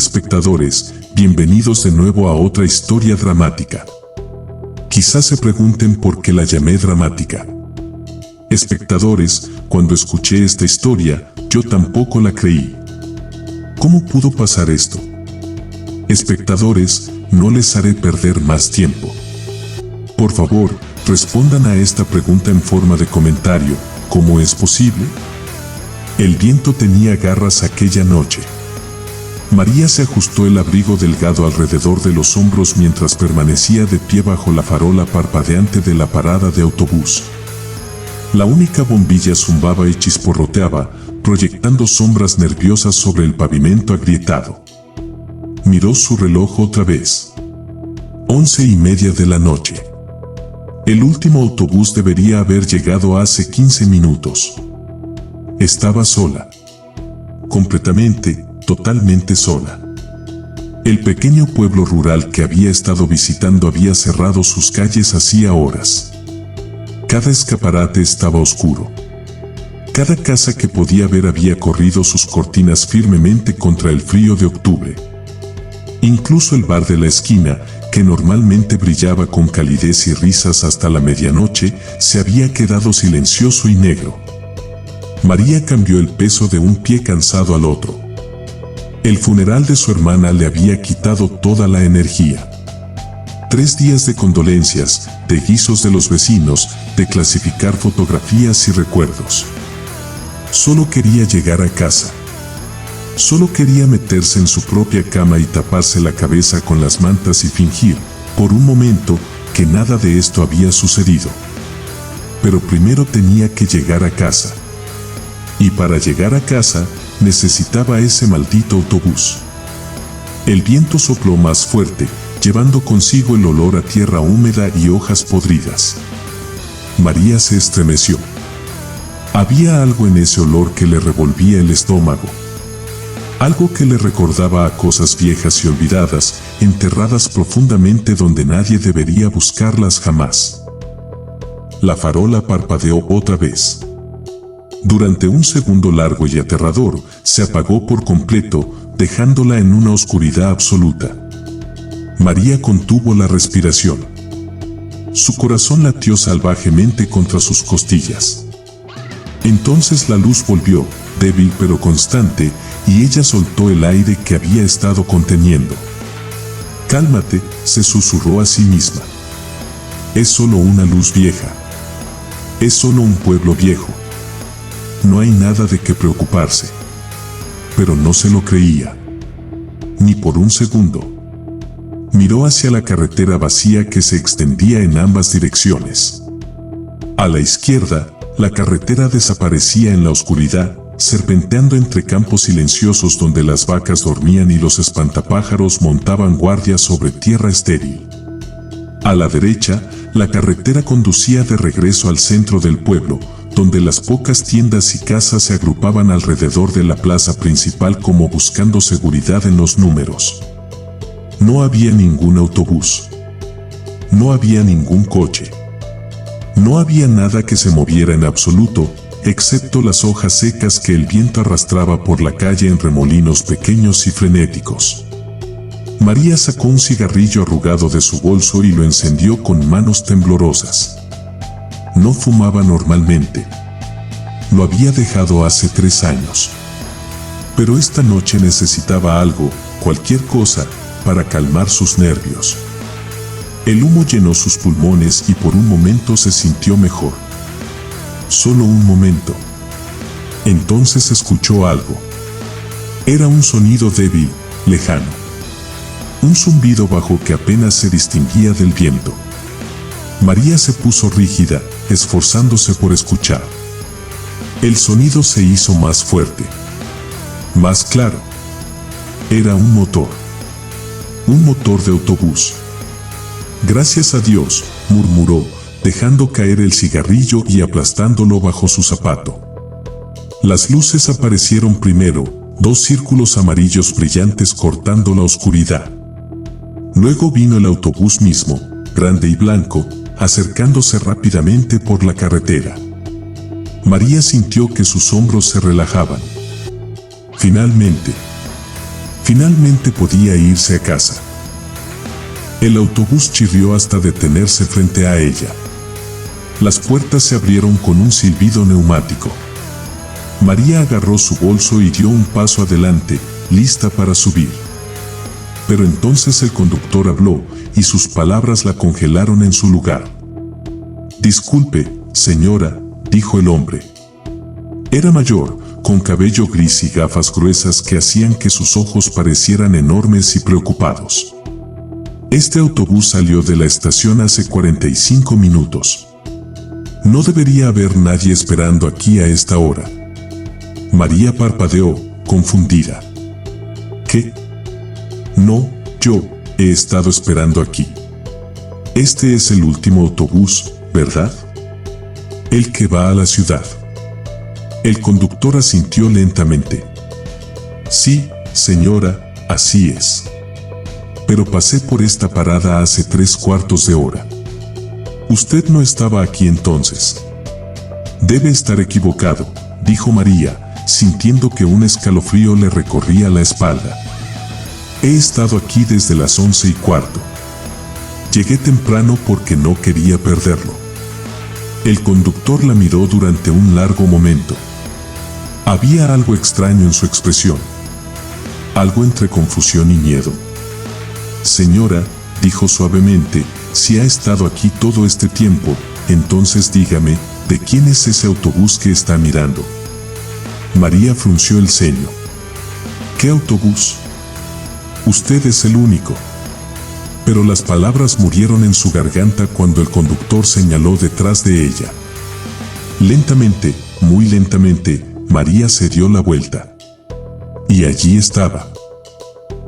espectadores, bienvenidos de nuevo a otra historia dramática. Quizás se pregunten por qué la llamé dramática. Espectadores, cuando escuché esta historia, yo tampoco la creí. ¿Cómo pudo pasar esto? Espectadores, no les haré perder más tiempo. Por favor, respondan a esta pregunta en forma de comentario. ¿Cómo es posible? El viento tenía garras aquella noche. María se ajustó el abrigo delgado alrededor de los hombros mientras permanecía de pie bajo la farola parpadeante de la parada de autobús. La única bombilla zumbaba y chisporroteaba, proyectando sombras nerviosas sobre el pavimento agrietado. Miró su reloj otra vez. 11:30 de la noche. El último autobús debería haber llegado hace 15 minutos. Estaba sola. Completamente, totalmente sola. El pequeño pueblo rural que había estado visitando había cerrado sus calles hacía horas. Cada escaparate estaba oscuro. Cada casa que podía ver había corrido sus cortinas firmemente contra el frío de octubre. Incluso el bar de la esquina, que normalmente brillaba con calidez y risas hasta la medianoche, se había quedado silencioso y negro. María cambió el peso de un pie cansado al otro. El funeral de su hermana le había quitado toda la energía. 3 días de condolencias, de guisos de los vecinos, de clasificar fotografías y recuerdos. Solo quería llegar a casa. Solo quería meterse en su propia cama y taparse la cabeza con las mantas y fingir, por un momento, que nada de esto había sucedido. Pero primero tenía que llegar a casa. Y para llegar a casa, necesitaba ese maldito autobús. El viento sopló más fuerte, llevando consigo el olor a tierra húmeda y hojas podridas. María se estremeció. Había algo en ese olor que le revolvía el estómago. Algo que le recordaba a cosas viejas y olvidadas, enterradas profundamente donde nadie debería buscarlas jamás. La farola parpadeó otra vez. Durante un segundo largo y aterrador, se apagó por completo, dejándola en una oscuridad absoluta. María contuvo la respiración. Su corazón latió salvajemente contra sus costillas. Entonces la luz volvió, débil pero constante, y ella soltó el aire que había estado conteniendo. «Cálmate», se susurró a sí misma. «Es solo una luz vieja. Es solo un pueblo viejo. No hay nada de qué preocuparse». Pero no se lo creía. Ni por un segundo. Miró hacia la carretera vacía que se extendía en ambas direcciones. A la izquierda, la carretera desaparecía en la oscuridad, serpenteando entre campos silenciosos donde las vacas dormían y los espantapájaros montaban guardia sobre tierra estéril. A la derecha, la carretera conducía de regreso al centro del pueblo, donde las pocas tiendas y casas se agrupaban alrededor de la plaza principal como buscando seguridad en los números. No había ningún autobús. No había ningún coche. No había nada que se moviera en absoluto, excepto las hojas secas que el viento arrastraba por la calle en remolinos pequeños y frenéticos. María sacó un cigarrillo arrugado de su bolso y lo encendió con manos temblorosas. No fumaba normalmente. Lo había dejado hace 3 años. Pero esta noche necesitaba algo, cualquier cosa, para calmar sus nervios. El humo llenó sus pulmones y por un momento se sintió mejor. Solo un momento. Entonces escuchó algo. Era un sonido débil, lejano. Un zumbido bajo que apenas se distinguía del viento. María se puso rígida, esforzándose por escuchar. El sonido se hizo más fuerte. Más claro. Era un motor. Un motor de autobús. «Gracias a Dios», murmuró, dejando caer el cigarrillo y aplastándolo bajo su zapato. Las luces aparecieron primero, 2 círculos amarillos brillantes cortando la oscuridad. Luego vino el autobús mismo, grande y blanco, acercándose rápidamente por la carretera. María sintió que sus hombros se relajaban. Finalmente. Finalmente podía irse a casa. El autobús chirrió hasta detenerse frente a ella. Las puertas se abrieron con un silbido neumático. María agarró su bolso y dio un paso adelante, lista para subir. Pero entonces el conductor habló y sus palabras la congelaron en su lugar. «Disculpe, señora», dijo el hombre. Era mayor, con cabello gris y gafas gruesas que hacían que sus ojos parecieran enormes y preocupados. «Este autobús salió de la estación hace 45 minutos. No debería haber nadie esperando aquí a esta hora». María parpadeó, confundida. «¿Qué? No, yo he estado esperando aquí. Este es el último autobús, ¿verdad? El que va a la ciudad». El conductor asintió lentamente. «Sí, señora, así es. Pero pasé por esta parada hace 3/4 de hora. Usted no estaba aquí entonces». «Debe estar equivocado», dijo María, sintiendo que un escalofrío le recorría la espalda. «He estado aquí desde las 11:15. Llegué temprano porque no quería perderlo». El conductor la miró durante un largo momento. Había algo extraño en su expresión. Algo entre confusión y miedo. «Señora», dijo suavemente, «si ha estado aquí todo este tiempo, entonces dígame, ¿de quién es ese autobús que está mirando?». María frunció el ceño. «¿Qué autobús? Usted es el único». Pero las palabras murieron en su garganta cuando el conductor señaló detrás de ella. Lentamente, muy lentamente, María se dio la vuelta. Y allí estaba.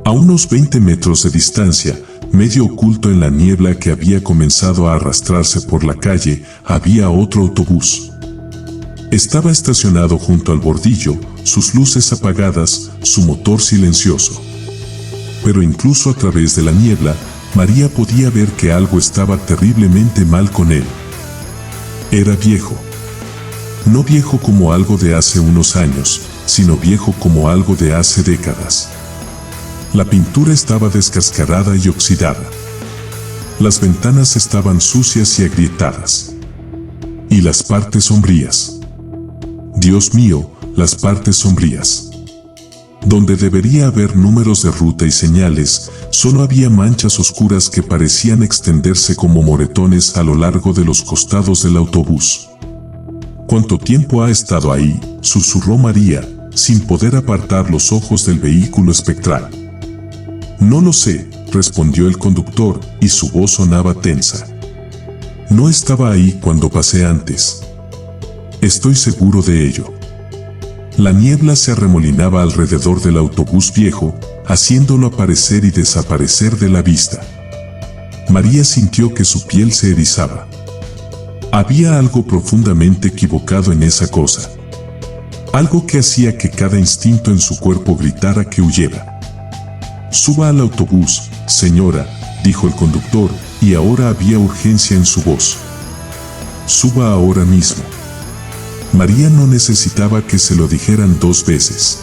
A unos 20 metros de distancia, medio oculto en la niebla que había comenzado a arrastrarse por la calle, había otro autobús. Estaba estacionado junto al bordillo, sus luces apagadas, su motor silencioso. Pero incluso a través de la niebla, María podía ver que algo estaba terriblemente mal con él. Era viejo. No viejo como algo de hace unos años, sino viejo como algo de hace décadas. La pintura estaba descascarada y oxidada. Las ventanas estaban sucias y agrietadas. Y las partes sombrías. Dios mío, las partes sombrías. Donde debería haber números de ruta y señales, solo había manchas oscuras que parecían extenderse como moretones a lo largo de los costados del autobús. «¿Cuánto tiempo ha estado ahí?», susurró María, sin poder apartar los ojos del vehículo espectral. «No lo sé», respondió el conductor, y su voz sonaba tensa. «No estaba ahí cuando pasé antes. Estoy seguro de ello». La niebla se arremolinaba alrededor del autobús viejo, haciéndolo aparecer y desaparecer de la vista. María sintió que su piel se erizaba. Había algo profundamente equivocado en esa cosa. Algo que hacía que cada instinto en su cuerpo gritara que huyera. «Suba al autobús, señora», dijo el conductor, y ahora había urgencia en su voz. «Suba ahora mismo». María no necesitaba que se lo dijeran 2 veces.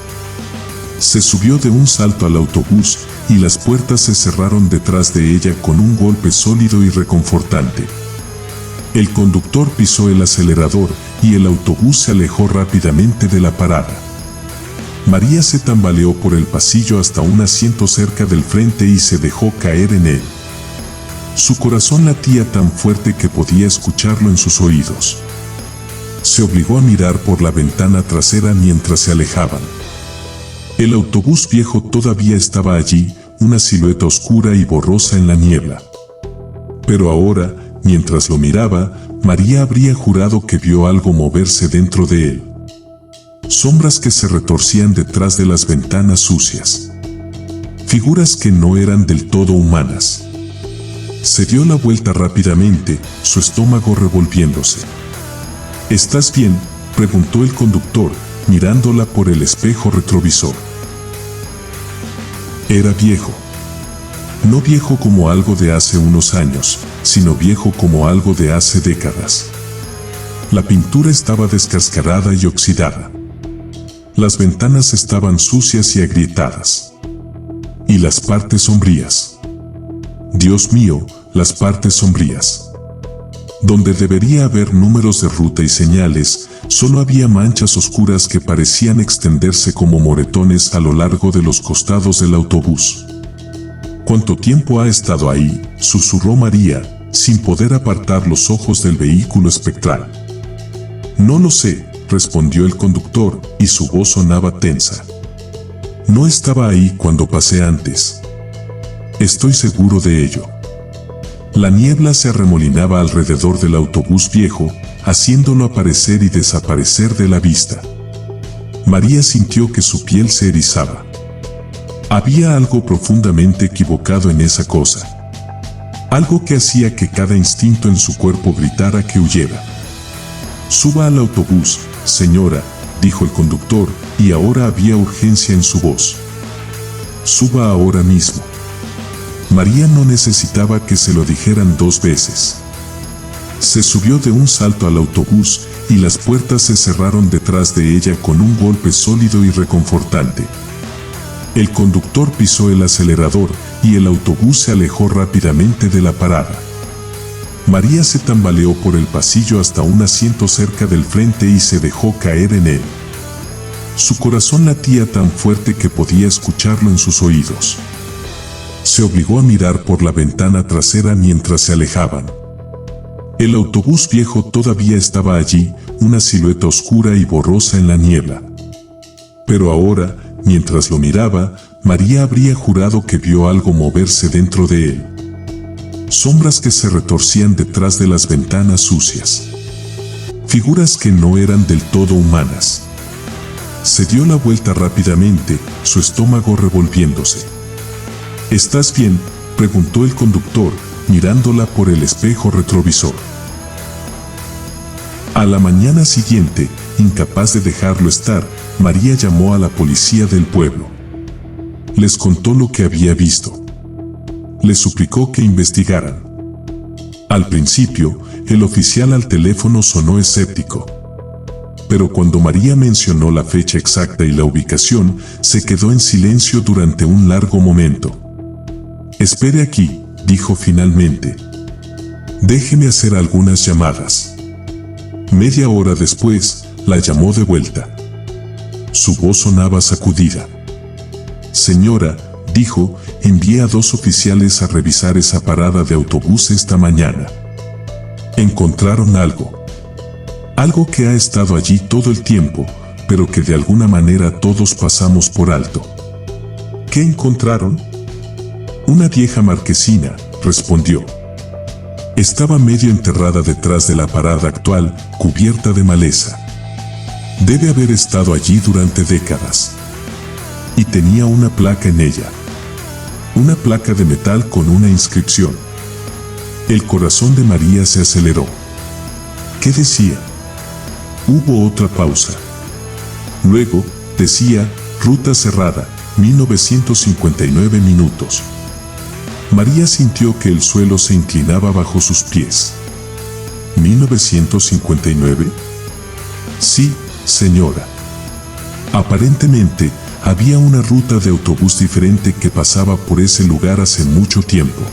Se subió de un salto al autobús y las puertas se cerraron detrás de ella con un golpe sólido y reconfortante. El conductor pisó el acelerador y el autobús se alejó rápidamente de la parada. María se tambaleó por el pasillo hasta un asiento cerca del frente y se dejó caer en él. Su corazón latía tan fuerte que podía escucharlo en sus oídos. Se obligó a mirar por la ventana trasera mientras se alejaban. El autobús viejo todavía estaba allí, una silueta oscura y borrosa en la niebla. Pero ahora, mientras lo miraba, María habría jurado que vio algo moverse dentro de él. Sombras que se retorcían detrás de las ventanas sucias. Figuras que no eran del todo humanas. Se dio la vuelta rápidamente, su estómago revolviéndose. «¿Estás bien?», preguntó el conductor, mirándola por el espejo retrovisor. Era viejo. No viejo como algo de hace unos años, sino viejo como algo de hace décadas. La pintura estaba descascarada y oxidada. Las ventanas estaban sucias y agrietadas. Y las partes sombrías. Dios mío, las partes sombrías. Donde debería haber números de ruta y señales, solo había manchas oscuras que parecían extenderse como moretones a lo largo de los costados del autobús. ¿Cuánto tiempo ha estado ahí?, susurró María, sin poder apartar los ojos del vehículo espectral. No lo sé, respondió el conductor, y su voz sonaba tensa. No estaba ahí cuando pasé antes. Estoy seguro de ello. La niebla se arremolinaba alrededor del autobús viejo, haciéndolo aparecer y desaparecer de la vista. María sintió que su piel se erizaba. Había algo profundamente equivocado en esa cosa. Algo que hacía que cada instinto en su cuerpo gritara que huyera. Suba al autobús, señora, dijo el conductor, y ahora había urgencia en su voz. Suba ahora mismo. María no necesitaba que se lo dijeran 2 veces. Se subió de un salto al autobús y las puertas se cerraron detrás de ella con un golpe sólido y reconfortante. El conductor pisó el acelerador y el autobús se alejó rápidamente de la parada. María se tambaleó por el pasillo hasta un asiento cerca del frente y se dejó caer en él. Su corazón latía tan fuerte que podía escucharlo en sus oídos. Se obligó a mirar por la ventana trasera mientras se alejaban. El autobús viejo todavía estaba allí, una silueta oscura y borrosa en la niebla. Pero ahora, mientras lo miraba, María habría jurado que vio algo moverse dentro de él. Sombras que se retorcían detrás de las ventanas sucias. Figuras que no eran del todo humanas. Se dio la vuelta rápidamente, su estómago revolviéndose. ¿Estás bien?, preguntó el conductor, mirándola por el espejo retrovisor. A la mañana siguiente, incapaz de dejarlo estar, María llamó a la policía del pueblo. Les contó lo que había visto. Les suplicó que investigaran. Al principio, el oficial al teléfono sonó escéptico. Pero cuando María mencionó la fecha exacta y la ubicación, se quedó en silencio durante un largo momento. «Espere aquí», dijo finalmente. «Déjeme hacer algunas llamadas». Media hora después, la llamó de vuelta. Su voz sonaba sacudida. «Señora», dijo, «envié a 2 oficiales a revisar esa parada de autobús esta mañana. Encontraron algo. Algo que ha estado allí todo el tiempo, pero que de alguna manera todos pasamos por alto». «¿Qué encontraron?». «Una vieja marquesina», respondió. Estaba medio enterrada detrás de la parada actual, cubierta de maleza. Debe haber estado allí durante décadas. Y tenía una placa en ella. Una placa de metal con una inscripción. El corazón de María se aceleró. ¿Qué decía? Hubo otra pausa. Luego, decía, ruta cerrada, 1959 minutos. María sintió que el suelo se inclinaba bajo sus pies. ¿1959? Sí, señora. Aparentemente, había una ruta de autobús diferente que pasaba por ese lugar hace mucho tiempo.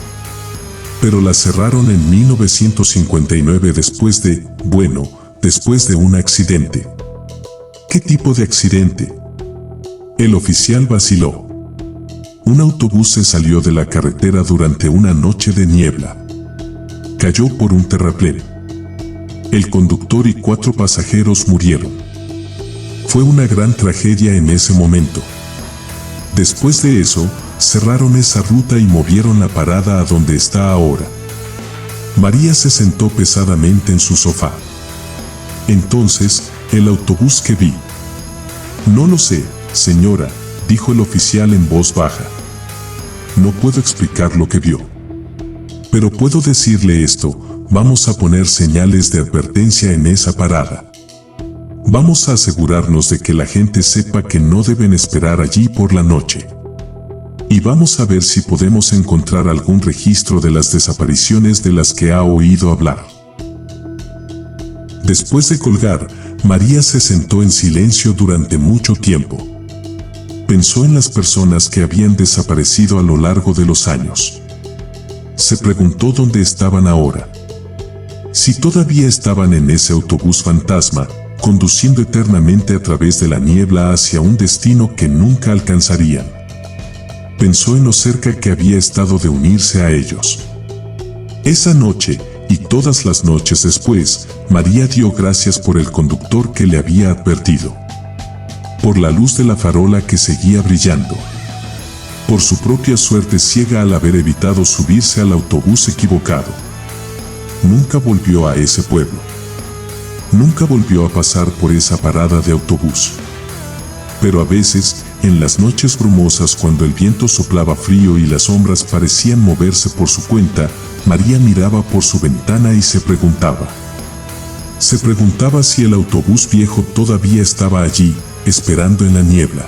Pero la cerraron en 1959 después de un accidente. ¿Qué tipo de accidente? El oficial vaciló. Un autobús se salió de la carretera durante una noche de niebla. Cayó por un terraplén. El conductor y 4 pasajeros murieron. Fue una gran tragedia en ese momento. Después de eso, cerraron esa ruta y movieron la parada a donde está ahora. María se sentó pesadamente en su sofá. Entonces, el autobús que vi. No lo sé, señora, dijo el oficial en voz baja. No puedo explicar lo que vio. Pero puedo decirle esto, vamos a poner señales de advertencia en esa parada. Vamos a asegurarnos de que la gente sepa que no deben esperar allí por la noche. Y vamos a ver si podemos encontrar algún registro de las desapariciones de las que ha oído hablar. Después de colgar, María se sentó en silencio durante mucho tiempo. Pensó en las personas que habían desaparecido a lo largo de los años. Se preguntó dónde estaban ahora. Si todavía estaban en ese autobús fantasma, conduciendo eternamente a través de la niebla hacia un destino que nunca alcanzarían. Pensó en lo cerca que había estado de unirse a ellos. Esa noche, y todas las noches después, María dio gracias por el conductor que le había advertido. Por la luz de la farola que seguía brillando. Por su propia suerte ciega al haber evitado subirse al autobús equivocado. Nunca volvió a ese pueblo. Nunca volvió a pasar por esa parada de autobús. Pero a veces, en las noches brumosas cuando el viento soplaba frío y las sombras parecían moverse por su cuenta, María miraba por su ventana y se preguntaba. Se preguntaba si el autobús viejo todavía estaba allí, esperando en la niebla.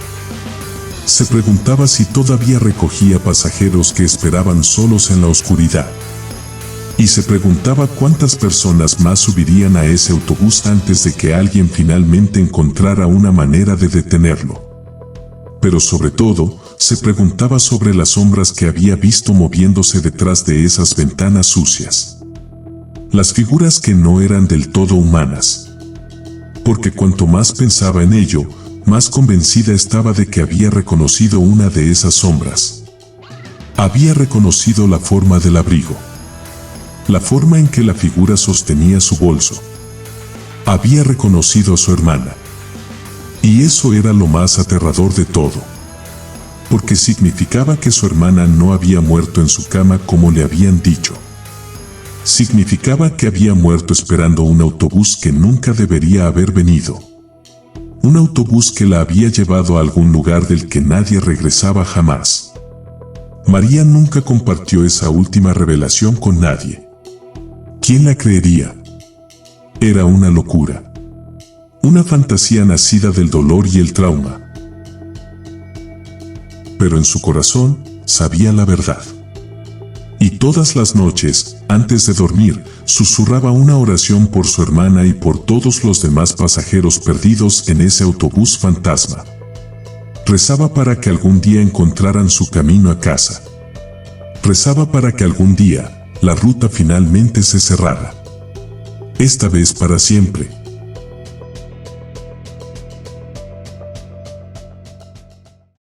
Se preguntaba si todavía recogía pasajeros que esperaban solos en la oscuridad. Y se preguntaba cuántas personas más subirían a ese autobús antes de que alguien finalmente encontrara una manera de detenerlo. Pero sobre todo, se preguntaba sobre las sombras que había visto moviéndose detrás de esas ventanas sucias. Las figuras que no eran del todo humanas. Porque cuanto más pensaba en ello, más convencida estaba de que había reconocido una de esas sombras. Había reconocido la forma del abrigo. La forma en que la figura sostenía su bolso. Había reconocido a su hermana. Y eso era lo más aterrador de todo. Porque significaba que su hermana no había muerto en su cama como le habían dicho. Significaba que había muerto esperando un autobús que nunca debería haber venido. Un autobús que la había llevado a algún lugar del que nadie regresaba jamás. María nunca compartió esa última revelación con nadie. ¿Quién la creería? Era una locura. Una fantasía nacida del dolor y el trauma. Pero en su corazón, sabía la verdad. Y todas las noches, antes de dormir, susurraba una oración por su hermana y por todos los demás pasajeros perdidos en ese autobús fantasma. Rezaba para que algún día encontraran su camino a casa. Rezaba para que algún día, la ruta finalmente se cerrara. Esta vez para siempre.